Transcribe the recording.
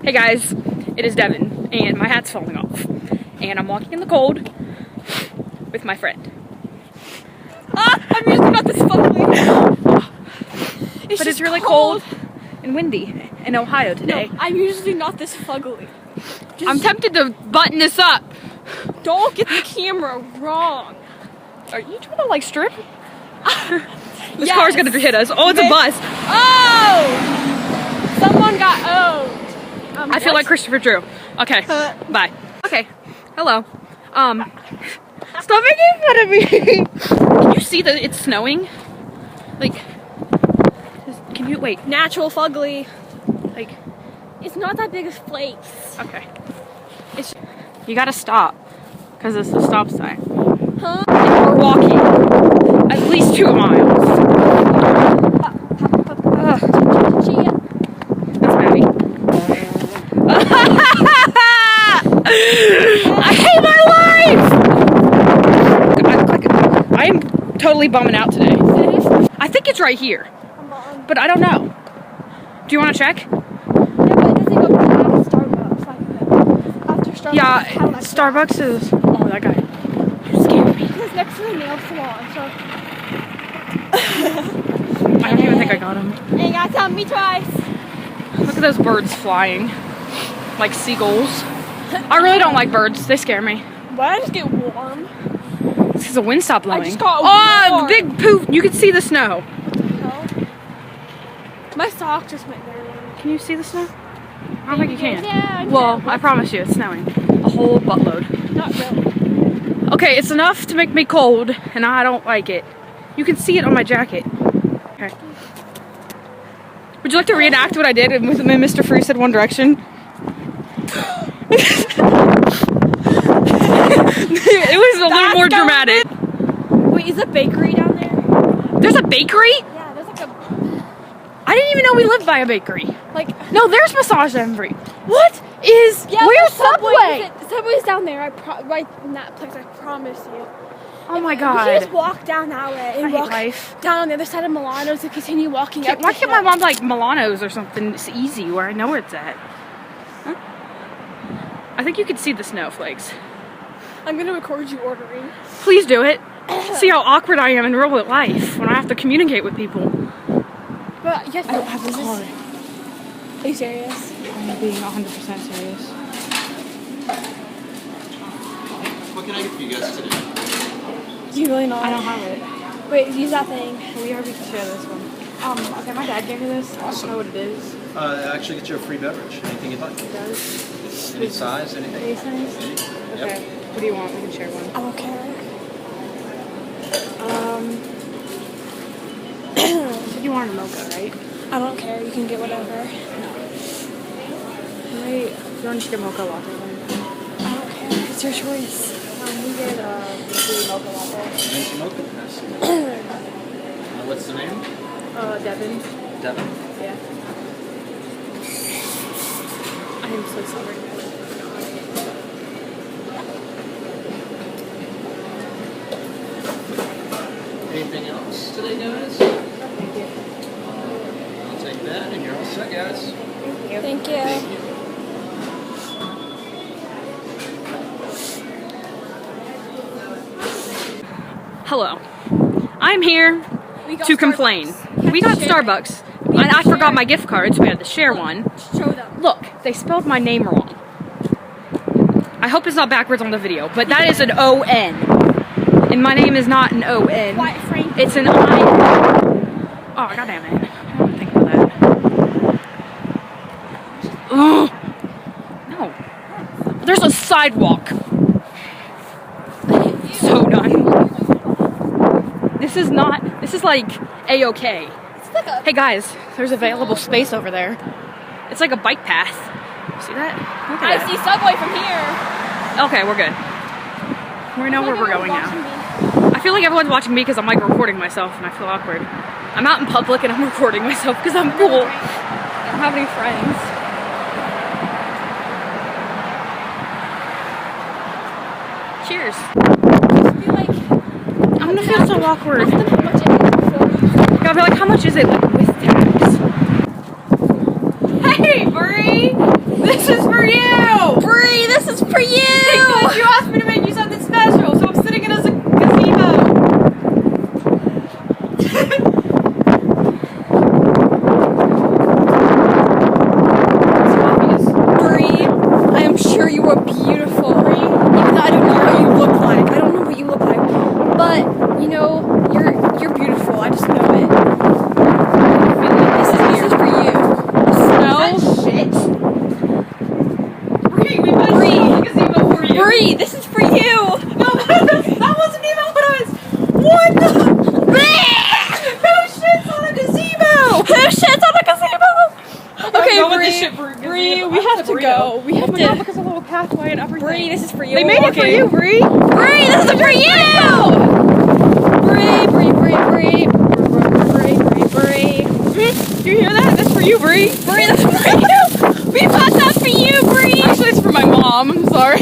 Hey guys, it is Devin, and my hat's falling off. And I'm walking in the cold with my friend. I'm usually not this fugly. But it's really cold and windy in Ohio today. No, I'm usually not this fugly. I'm tempted to button this up. Don't get the camera wrong. Are you trying to like strip? This car's gonna hit us. Oh, it's a bus. Oh! Someone got owned. I feel like Christopher Drew. Okay, bye. Okay, hello. Stop making fun of me. Can you see that it's snowing? Like, can you wait? Natural fugly. Like, it's not that big of flakes. Okay. You gotta stop, because it's the stop sign. Huh? We're walking at least 2 miles. That's Maddie. I hate my life! I'm totally bumming out today. I think it's right here, but I don't know. Do you want to check? Yeah, Starbucks is. Oh, that guy. You scared me. He's next to the nail salon, so. I don't even think I got him. And you gotta tell me twice. Look at those birds flying. Like seagulls. I really don't like birds. They scare me. Why I just get warm? It's because the wind stopped blowing. I just got Oh, warm. big poof. You can see the snow. No. My sock just went there. Can you see the snow? I don't think you can. Yeah, Well, I promise you, it's snowing. A whole buttload. Not really. Okay, it's enough to make me cold, and I don't like it. You can see it on my jacket. Okay. Would you like to reenact what I did with Mr. Free said One Direction? It was a little more dramatic. Wait, is a bakery down there? There's a bakery? Yeah, there's like a... I didn't even know we lived by a bakery. Like... No, there's Massage Envy. What is... Yeah, where's Subway? Subway? Subway's down there, right in that place, I promise you. Oh my You god. can just walk down that way and I hate walk life. down on the other side of Milano's and continue walking up. Why can't my mom like Milano's or something? It's easy where I know where it's at. Huh? I think you can see the snowflakes. I'm gonna record you ordering. Please do it. See how awkward I am in real life when I have to communicate with people. But yes, I don't have a car. Are you serious? I'm being 100% serious. What can I get for you guys today? Do you really not? I don't have it. Wait, use that thing. We already share this one. Okay, my dad gave me this. I don't know what it is. Actually get you a free beverage. Anything you'd like. It does. Any size, anything. Any size? Anything. Okay. Yep. What do you want? We can share one. I don't care. You said you wanted a mocha, right? I don't care. You can get whatever. Wait, you want to get a mocha latte then? I don't care. It's your choice. We get the mocha latte. Fancy mocha. Nice. What's the name? Devin. Devin. Yeah. I am so sorry. Anything else today, guys? Thank you. I'll take that, and you're all set, guys. Thank you. Thank you. Hello. I'm here to complain. We got Starbucks. And I forgot my gift cards. We had to share one. Show them. Look, they spelled my name wrong. I hope it's not backwards on the video, but that is an O-N. And my name is not an O-N. White Frank. It's an I. Oh, goddamn it. I don't think about that. Ugh. No. There's a sidewalk. So done. This is like A-okay. Hey guys, there's available space over there. It's like a bike path. See that? Look at I that. see Subway from here. Okay, we're good. We know where we're going now. I feel like everyone's watching me because I'm like recording myself and I feel awkward. I'm out in public and I'm recording myself because I'm cool. I don't have any friends. Cheers. I'm gonna feel so awkward. I'll be like, how much is it? Like with tax. Hey, Marie! This you. Bree, this is for you. No, that wasn't even what I was. What the? Who shits on a gazebo? Who shits on a gazebo? Okay, Go with Bree. this shit, Bree, we have to go. We have Oh my God, to. look at the little pathway and everything. Bree, this is for you. They made it for you, Bree. Bree, this is for you. Bree, Bree, Bree, Bree, Bree, Bree, Bree. Do you hear that? That's for you, Bree. Bree, that's for you. We bought that for you, Bree. Actually, it's for my mom. I'm sorry.